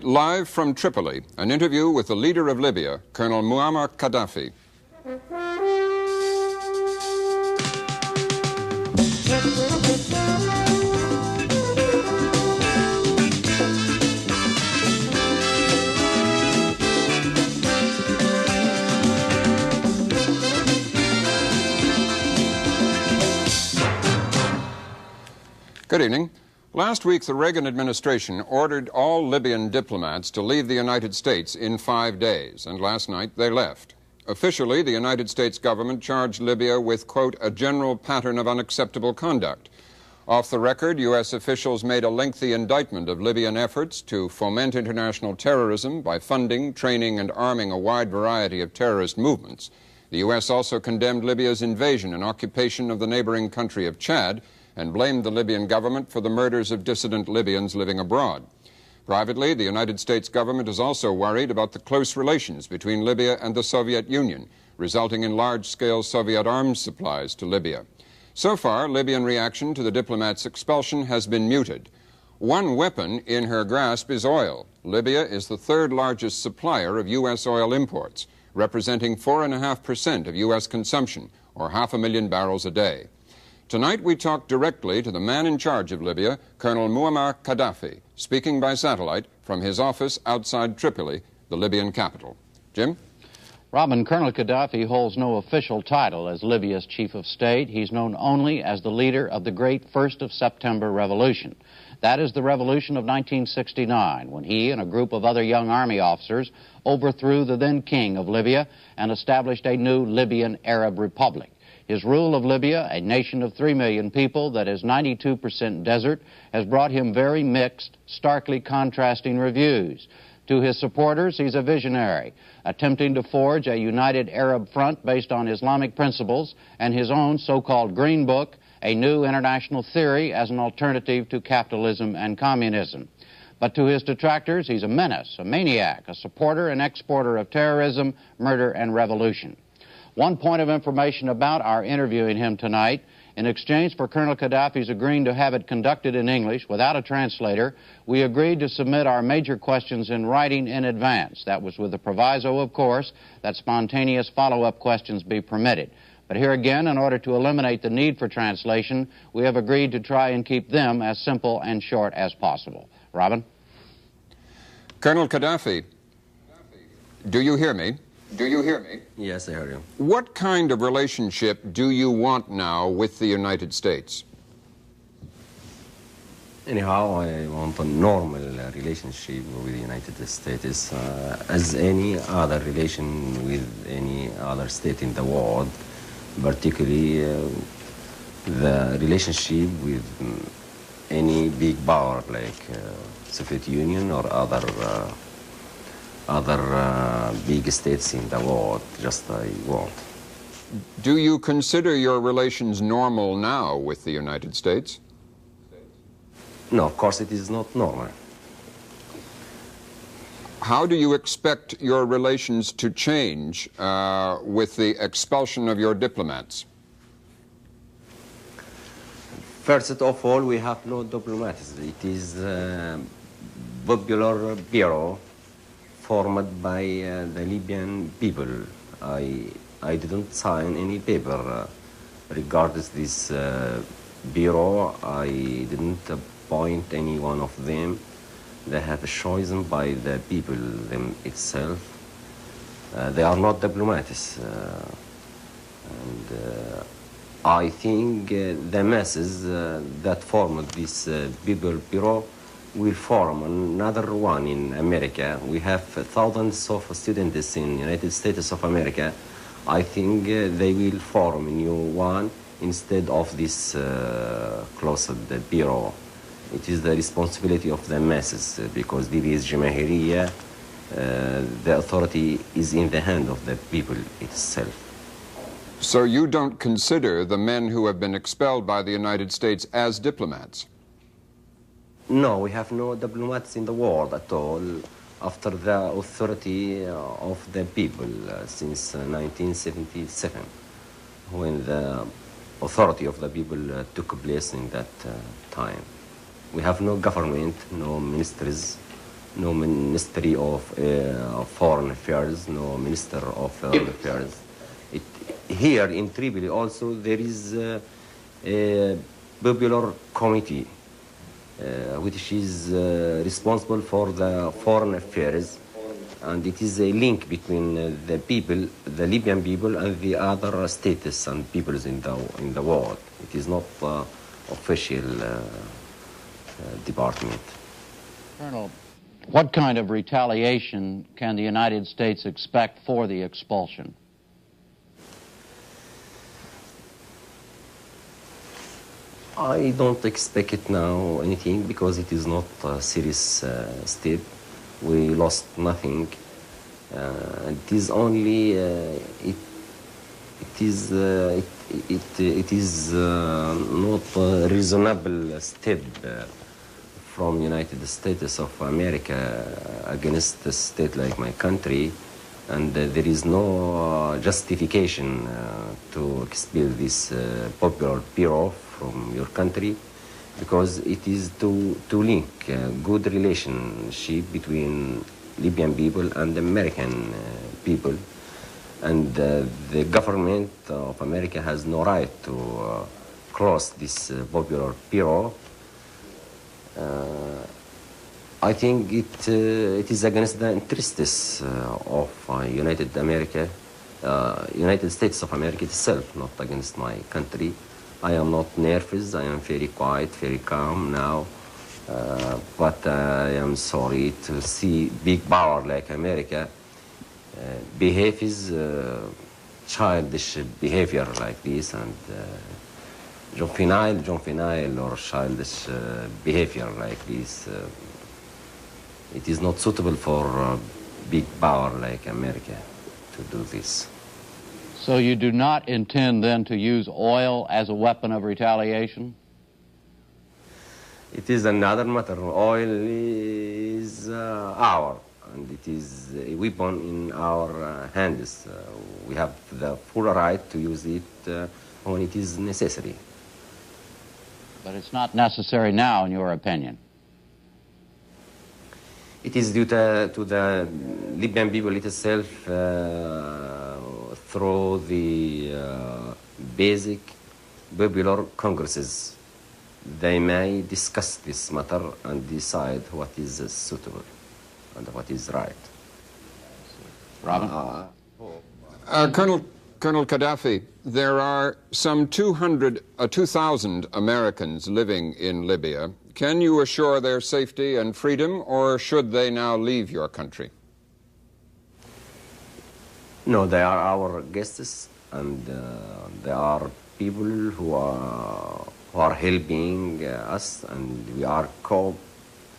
live from Tripoli, an interview with the leader of Libya, Colonel Muammar Gaddafi. Good evening. Last week, the Reagan administration ordered all Libyan diplomats to leave the United States in 5 days, and last night they left. Officially, the United States government charged Libya with, quote, a general pattern of unacceptable conduct. Off the record, U.S. officials made a lengthy indictment of Libyan efforts to foment international terrorism by funding, training, and arming a wide variety of terrorist movements. The U.S. also condemned Libya's invasion and occupation of the neighboring country of Chad, and blamed the Libyan government for the murders of dissident Libyans living abroad. Privately, the United States government is also worried about the close relations between Libya and the Soviet Union, resulting in large-scale Soviet arms supplies to Libya. So far, Libyan reaction to the diplomats' expulsion has been muted. One weapon in her grasp is oil. Libya is the third largest supplier of U.S. oil imports, representing 4.5% of U.S. consumption, or 500,000 barrels a day. Tonight we talk directly to the man in charge of Libya, Colonel Muammar Gaddafi, speaking by satellite from his office outside Tripoli, the Libyan capital. Jim? Robin, Colonel Gaddafi holds no official title as Libya's chief of state. He's known only as the leader of the great 1st of September revolution. That is the revolution of 1969, when he and a group of other young army officers overthrew the then king of Libya and established a new Libyan Arab Republic. His rule of Libya, a nation of 3 million people that is 92% desert, has brought him very mixed, starkly contrasting reviews. To his supporters, he's a visionary, attempting to forge a united Arab front based on Islamic principles and his own so-called Green Book, a new international theory as an alternative to capitalism and communism. But to his detractors, he's a menace, a maniac, a supporter and exporter of terrorism, murder, and revolution. One point of information about our interviewing him tonight: in exchange for Colonel Gaddafi's agreeing to have it conducted in English without a translator, we agreed to submit our major questions in writing in advance. That was with the proviso, of course, that spontaneous follow-up questions be permitted. But here again, in order to eliminate the need for translation, we have agreed to try and keep them as simple and short as possible. Robin? Colonel Gaddafi, do you hear me? Do you hear me? Yes, I hear you. What kind of relationship do you want now with the United States? Anyhow, I want a normal relationship with the United States as any other relation with any other state in the world, particularly the relationship with any big power like Soviet Union or other big states in the world, just I want. Do you consider your relations normal now with the United States? No, of course it is not normal. How do you expect your relations to change with the expulsion of your diplomats? First of all, we have no diplomats. It is a popular bureau formed by the Libyan people. I didn't sign any paper regarding this bureau. I didn't appoint any one of them. They have chosen by the people them itself. They are not diplomats. I think the masses that formed this people bureau will form another one in America. We have thousands of students in the United States of America. I think they will form a new one instead of this closed bureau. It is the responsibility of the masses because this is Jamahiriya. The authority is in the hand of the people itself. So you don't consider the men who have been expelled by the United States as diplomats? No, we have no diplomats in the world at all after the authority of the people since 1977, when the authority of the people took place in that time. We have no government, no ministries, no Ministry of Foreign Affairs, no Minister of Foreign Affairs. Here in Tripoli also there is a popular committee which is responsible for the foreign affairs, and it is a link between the people, the Libyan people, and the other states and peoples in the world. It is not official department. Colonel, what kind of retaliation can the United States expect for the expulsion? I don't expect it now anything because it is not a serious step. We lost nothing. It is only it is not a reasonable step from United States of America against a state like my country, and there is no justification to expel this popular bureau from your country, because it is to link good relationship between Libyan people and American people, and the government of America has no right to close this popular bureau. I think it is against the interests of United States of America itself, not against my country. I am not nervous, I am very quiet, very calm now, but I am sorry to see big power like America behaves childish behavior like this, and juvenile or childish behavior like this. It is not suitable for big power like America to do this. So you do not intend then to use oil as a weapon of retaliation? It is another matter. Oil is our, and it is a weapon in our hands. We have the full right to use it when it is necessary. But it's not necessary now, in your opinion? It is due to the Libyan people itself through the basic popular congresses. They may discuss this matter and decide what is suitable and what is right. Robin? Colonel Gaddafi, there are some 2,000 Americans living in Libya. Can you assure their safety and freedom, or should they now leave your country? No, they are our guests, and they are people who are helping us, and we are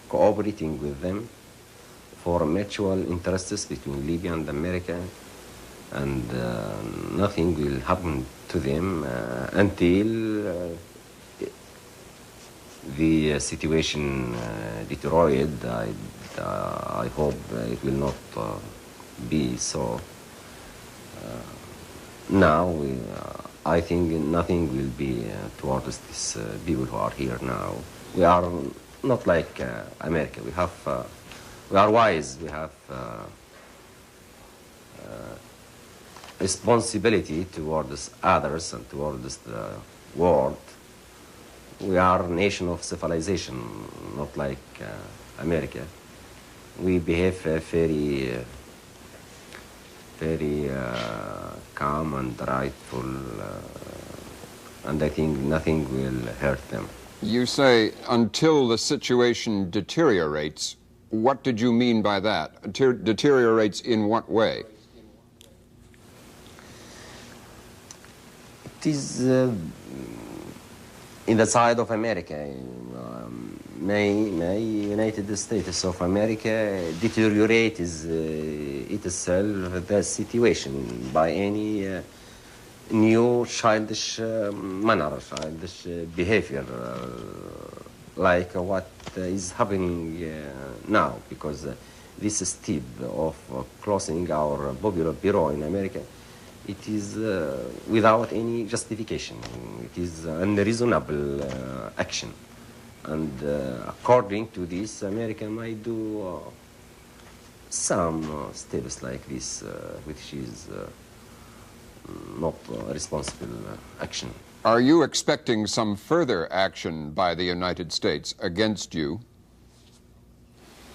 cooperating with them for mutual interests between Libya and America, and nothing will happen to them until the situation deteriorates. I hope it will not be so. Now, I think nothing will be towards these people who are here now. We are not like America. We are wise. We have responsibility towards others and towards the world. We are a nation of civilization, not like America. We behave very calm and rightful, and I think nothing will hurt them. You say, until the situation deteriorates. What did you mean by that? Deteriorates in what way? It is in the side of America. May United States of America deteriorates itself the situation by any new childish manner, childish behavior, like what is happening now, because this step of closing our popular bureau in America, it is without any justification. It is unreasonable action. And according to this, America might do some steps like this, which is not responsible action. Are you expecting some further action by the United States against you?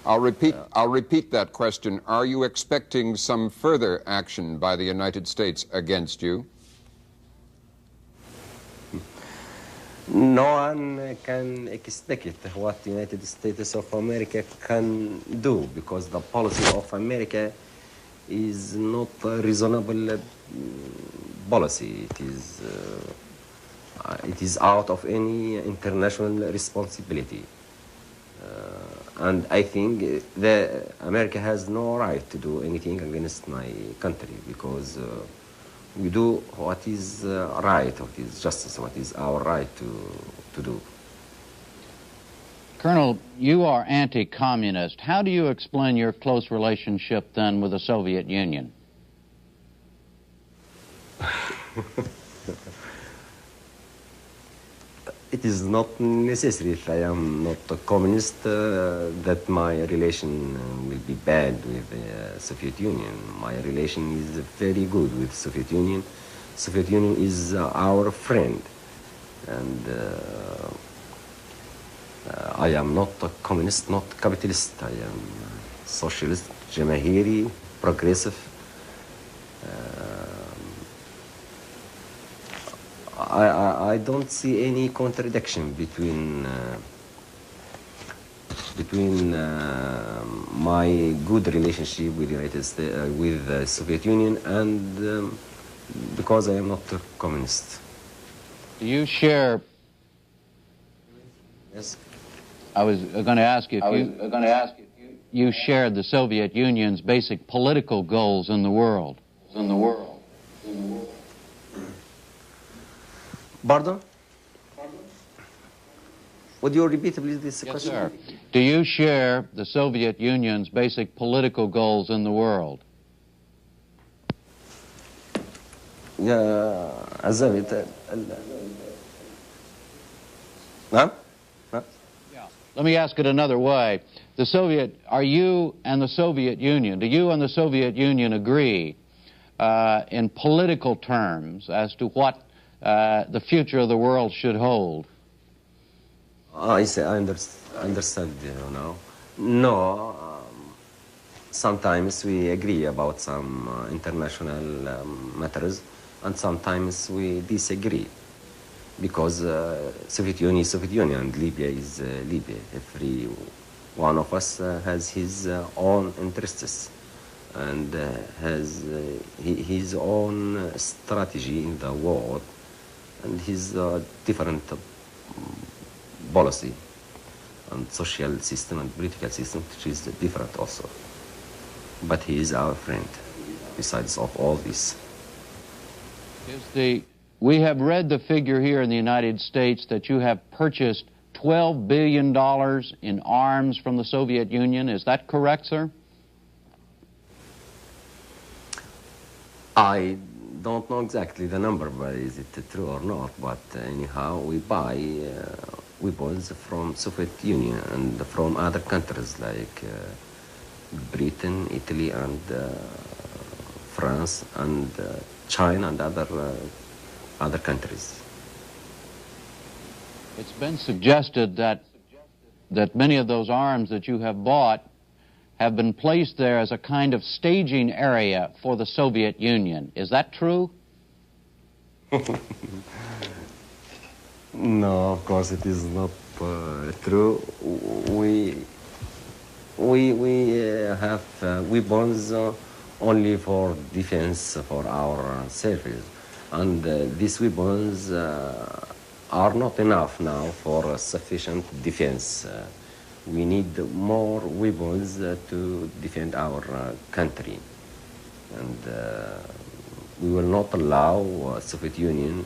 I'll repeat that question. Are you expecting some further action by the United States against you? No one can expect what the United States of America can do, because the policy of America is not a reasonable policy. It is out of any international responsibility. And I think that America has no right to do anything against my country, because we do what is right, what is justice, what is our right to do. Colonel, you are anti-communist. How do you explain your close relationship then with the Soviet Union? It is not necessary, if I am not a communist, that my relation will be bad with the Soviet Union. My relation is very good with the Soviet Union. Soviet Union is our friend. And I am not a communist, not capitalist. I am socialist, Jamahiri, progressive. I don't see any contradiction between my good relationship with the United States, with the Soviet Union, and because I am not a communist. Do you share? Yes. I was going to ask you if you shared the Soviet Union's basic political goals in the world. Pardon? Would you repeat, please, this question? Yes, sir. Do you share the Soviet Union's basic political goals in the world? Yeah, huh? Let me ask it another way. Are you and the Soviet Union, do you and the Soviet Union agree in political terms as to what the future of the world should hold? I understand now. No, sometimes we agree about some international matters, and sometimes we disagree, because Soviet Union is Soviet Union and Libya is Libya. Every one of us has his own interests and has his own strategy in the world, and his different policy and social system and political system, which is different also. But he is our friend, besides of all this. We have read the figure here in the United States that you have purchased $12 billion in arms from the Soviet Union. Is that correct, sir? I don't know exactly the number, but is it true or not? But anyhow, we buy weapons from Soviet Union and from other countries like Britain, Italy, and France, and China, and other countries. It's been suggested that many of those arms that you have bought have been placed there as a kind of staging area for the Soviet Union. Is that true? No, of course it is not true. We have weapons only for defense, for our service. And these weapons are not enough now for sufficient defense. We need more weapons to defend our country. And we will not allow Soviet Union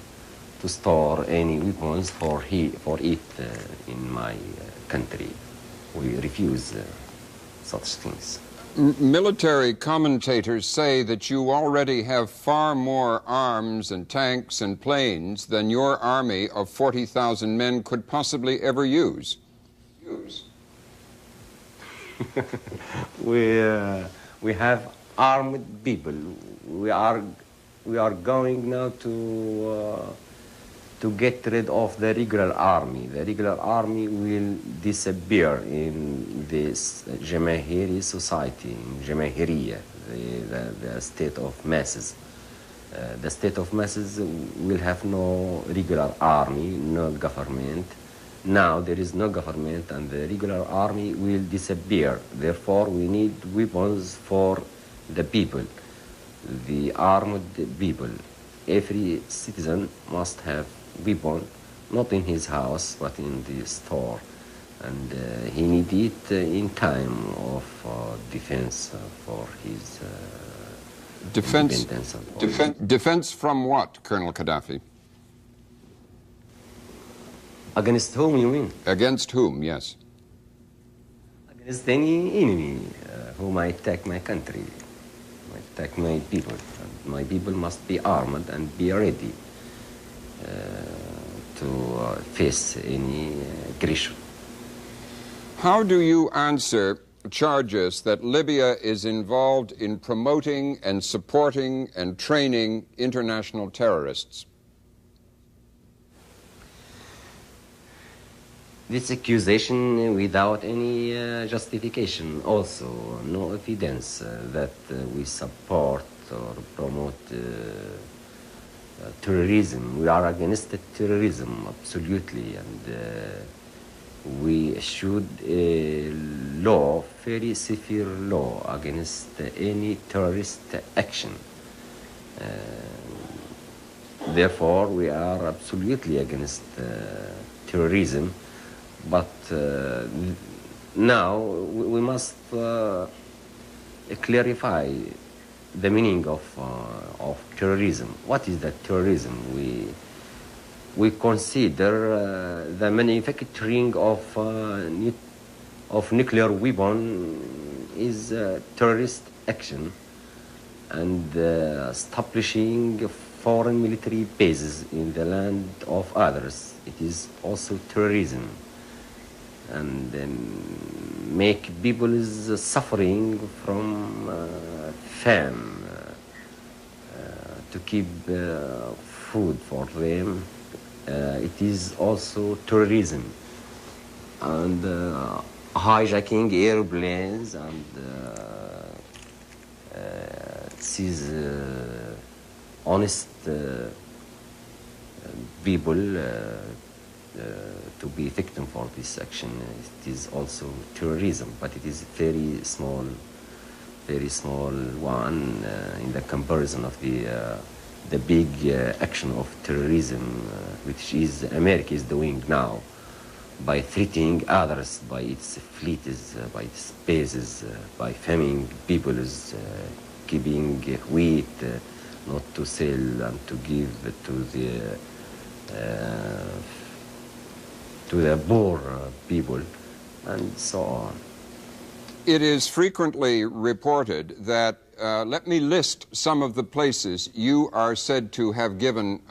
to store any weapons for it in my country. We refuse such things. Military commentators say that you already have far more arms and tanks and planes than your army of 40,000 men could possibly ever use. we have armed people. We are going now to get rid of the regular army. The regular army will disappear in this Jamahiri society, in Jamahiriya, the state of masses. The state of masses will have no regular army, no government. Now there is no government and the regular army will disappear. Therefore, we need weapons for the people, the armed people. Every citizen must have weapon, not in his house, but in the store. And he needs it in time of defense for his independence. Defense from what, Colonel Gaddafi? Against whom, you mean? Against whom, yes. Against any enemy who might attack my country, might attack my people. And my people must be armed and be ready to face any aggression. How do you answer charges that Libya is involved in promoting and supporting and training international terrorists? This accusation without any justification, also no evidence that we support or promote terrorism. We are against terrorism, absolutely, and we issued a law, very severe law, against any terrorist action. Therefore, we are absolutely against terrorism. But now we must clarify the meaning of terrorism. What is that terrorism? We consider the manufacturing of nuclear weapon is terrorist action, and establishing foreign military bases in the land of others. It is also terrorism. And make people is suffering from famine, to keep food for them. It is also terrorism. And hijacking airplanes and seize honest people to be victim for this action. It is also terrorism, but it is very small one in the comparison of the big action of terrorism, which is America is doing now by threatening others, by its fleets, by its bases, by famine people, is keeping wheat not to sell and to give to the poor people, and so on. It is frequently reported that, let me list some of the places you are said to have given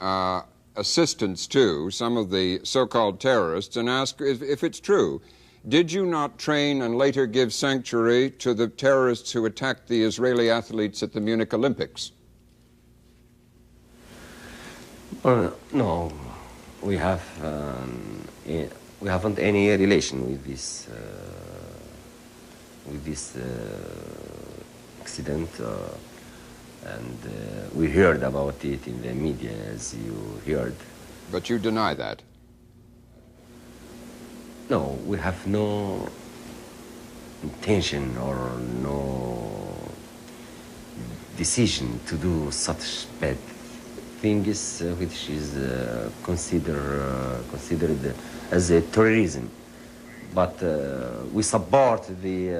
assistance to, some of the so-called terrorists, and ask if it's true. Did you not train and later give sanctuary to the terrorists who attacked the Israeli athletes at the Munich Olympics? No, we haven't any relation with this accident, and we heard about it in the media, as you heard. But you deny that? No, we have no intention or no decision to do such bad things, which is considered as a terrorism. But we support the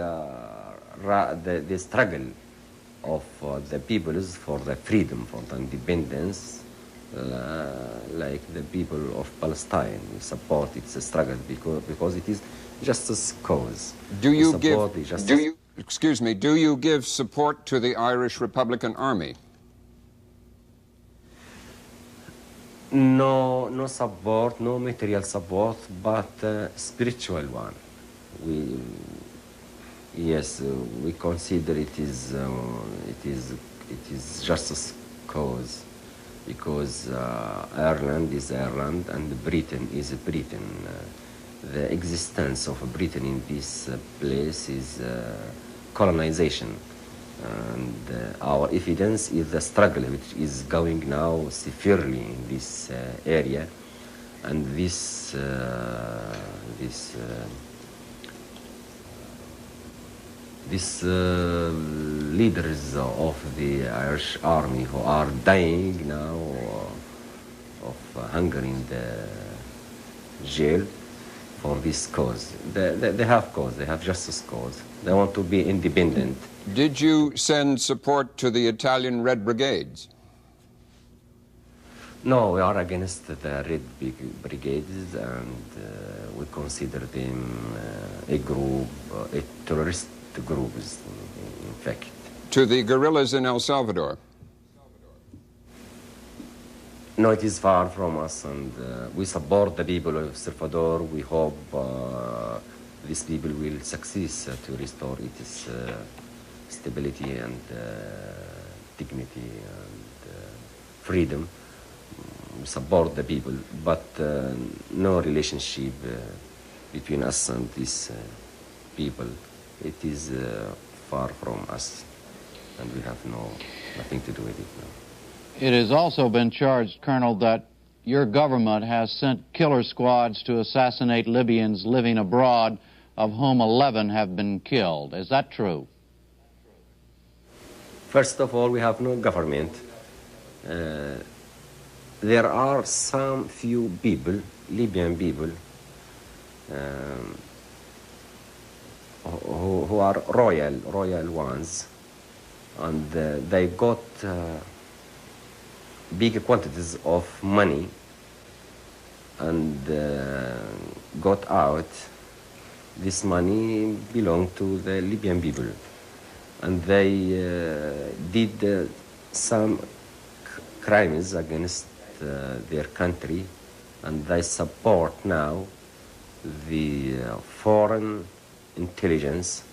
struggle of the peoples for the freedom, for the independence, like the people of Palestine. We support its struggle because it is justice cause. Do you give support to the Irish Republican Army? No support, no material support, but spiritual one. Yes, we consider it is justice cause, because Ireland is Ireland and Britain is Britain. The existence of Britain in this place is colonization, and our evidence is the struggle which is going now severely in this area, and these leaders of the Irish army who are dying now of hunger in the jail for this cause. They have cause, they have justice cause. They want to be independent. Did you send support to the Italian Red Brigades? No, we are against the Red Brigades, and we consider them a group, a terrorist group, in fact. To the guerrillas in El Salvador? No, it is far from us, and we support the people of El Salvador. We hope these people will succeed to restore its stability and dignity and freedom. We support the people, but no relationship between us and these people. It is far from us, and we have nothing to do with it now. It has also been charged, Colonel, that your government has sent killer squads to assassinate Libyans living abroad, of whom 11 have been killed. Is that true? First of all, we have no government. There are some few people, Libyan people, who are royal ones, and they got big quantities of money and got out. This money belonged to the Libyan people, and they did some crimes against their country, and they support now the foreign intelligence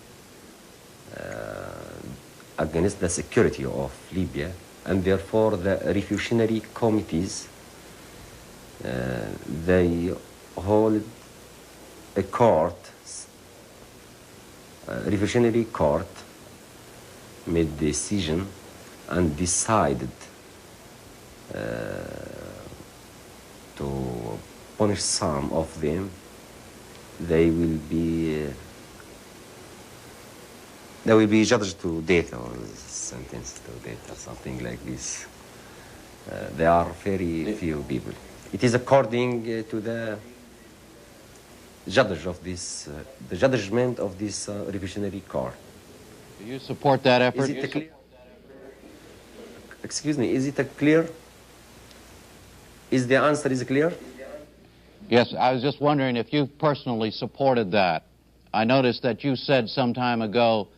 against the security of Libya, and therefore the refugees committees, they hold a court, a refugees court made decision and decided to punish some of them. They will be judged to death or sentenced to death or something like this. There are very few people. It is according to the judge of this, the judgment of this revisionary court. Do you support that effort? Is it clear? Excuse me, is it clear? Is the answer clear? Yes, I was just wondering if you personally supported that. I noticed that you said some time ago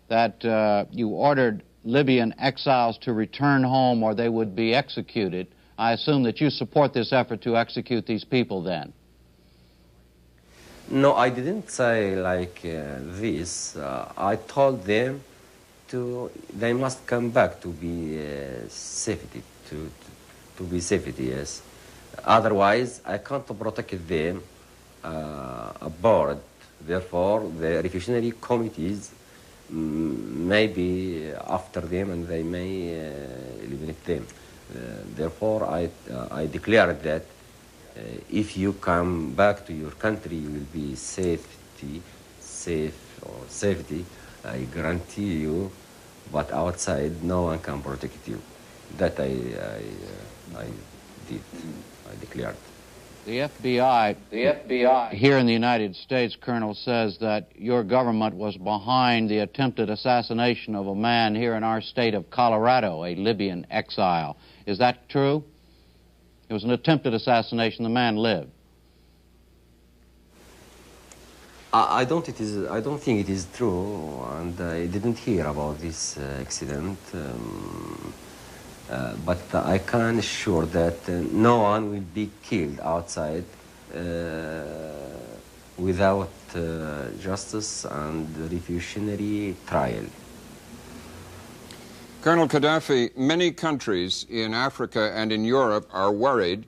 that you ordered Libyan exiles to return home or they would be executed. I assume that you support this effort to execute these people then. No, I didn't say like this. I told them they must come back to be safety, to be safety, yes. Otherwise, I can't protect them aboard. Therefore, the refugees committees may be after them and they may eliminate them. Therefore, I declared that if you come back to your country, you will be safety, I guarantee you, but outside, no one can protect you. That I did, I declared. The FBI here in the United States, Colonel, says that your government was behind the attempted assassination of a man here in our state of Colorado, a Libyan exile. Is that true? It was an attempted assassination. The man lived. I don't think it is true, and I didn't hear about this accident. But I can assure that no one will be killed outside without justice and revolutionary trial. Colonel Gaddafi, many countries in Africa and in Europe are worried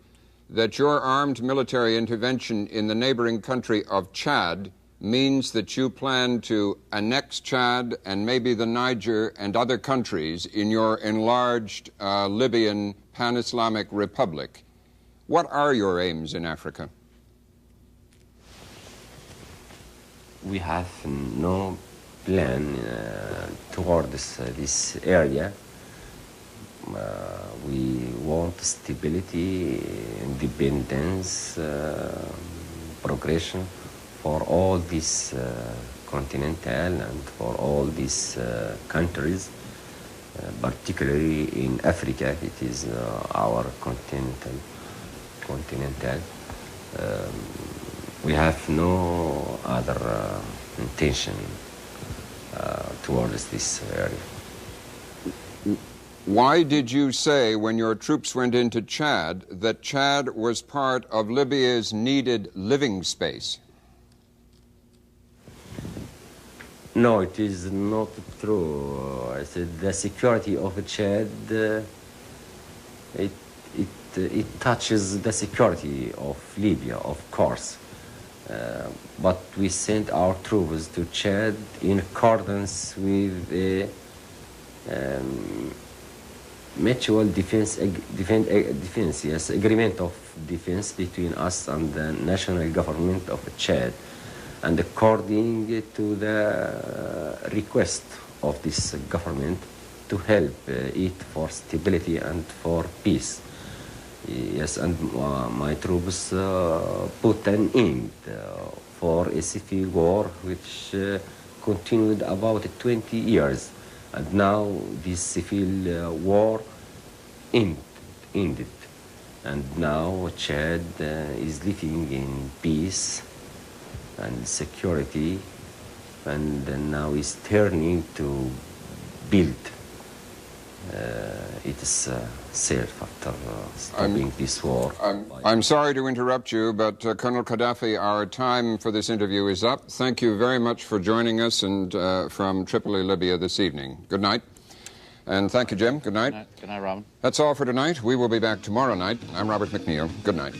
that your armed military intervention in the neighboring country of Chad means that you plan to annex Chad and maybe the Niger and other countries in your enlarged Libyan Pan-Islamic Republic. What are your aims in Africa? We have no plan towards this area. We want stability, independence, progression for all these continental and for all these countries, particularly in Africa. It is our continental. We have no other intention towards this area. Why did you say when your troops went into Chad that Chad was part of Libya's needed living space? No, it is not true. I said the security of Chad, it touches the security of Libya, of course. But we sent our troops to Chad in accordance with the mutual defense, yes, agreement of defense between us and the national government of Chad, and according to the request of this government to help it for stability and for peace. Yes, and my troops put an end for a civil war which continued about 20 years. And now this civil war ended. And now Chad is living in peace and security, and now is turning to build its self after stopping this war. I'm sorry to interrupt you, but Colonel Gaddafi, our time for this interview is up. Thank you very much for joining us and from Tripoli, Libya this evening. Good night. And thank you, Jim. Good night. Good night, Robin. That's all for tonight. We will be back tomorrow night. I'm Robert McNeil. Good night.